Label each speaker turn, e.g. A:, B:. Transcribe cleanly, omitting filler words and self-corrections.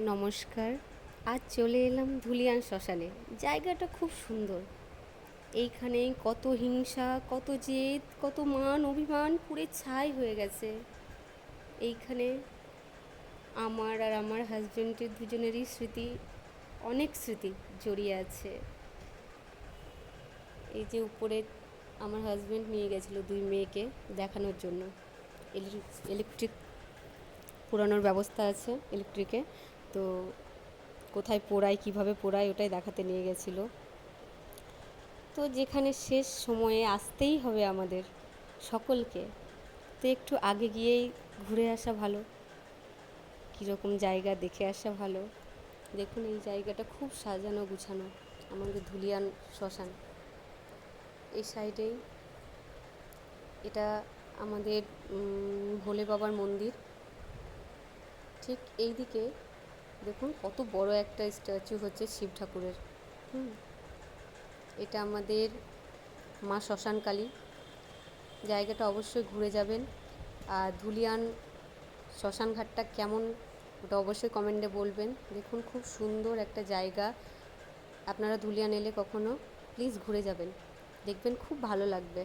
A: নমস্কার। আজ চলে এলাম ধুলিয়ান শ্মশানে। জায়গাটা খুব সুন্দর। এইখানে কত হিংসা, কত জেদ, কত মান অভিমান পুড়ে ছাই হয়ে গেছে। এইখানে আমার আর আমার হাজবেন্ডের দুজনেরই স্মৃতি, অনেক স্মৃতি জড়িয়ে আছে। এই যে উপরে আমার হাজবেন্ড নিয়ে গেছিলো 2 মেয়েকে দেখানোর জন্য। ইলেকট্রিক পোড়ানোর ব্যবস্থা আছে ইলেকট্রিকে, তো কোথায় পোড়ায়, কীভাবে পোড়ায় ওটাই দেখাতে নিয়ে গেছিলো। তো যেখানে শেষ সময়ে আসতেই হবে আমাদের সকলকে, তো একটু আগে গিয়েই ঘুরে আসা ভালো, কীরকম জায়গা দেখে আসা ভালো। দেখুন এই জায়গাটা খুব সাজানো গুছানো, আমাদের ধুলিয়ান শ্মশান। এই সাইডেই এটা আমাদের ভোলে বাবার মন্দির। ঠিক এই দিকে দেখুন কত বড় একটা স্ট্যাচু হচ্ছে শিব ঠাকুরের। এটা আমাদের মা শ্মশানকালী। জায়গাটা অবশ্যই ঘুরে যাবেন। আর ধুলিয়ান শ্মশানঘাটটা কেমন ওটা অবশ্যই কমেন্টে বলবেন। দেখুন খুব সুন্দর একটা জায়গা। আপনারা ধুলিয়ান এলে কখনো প্লিজ ঘুরে যাবেন, দেখবেন খুব ভালো লাগবে।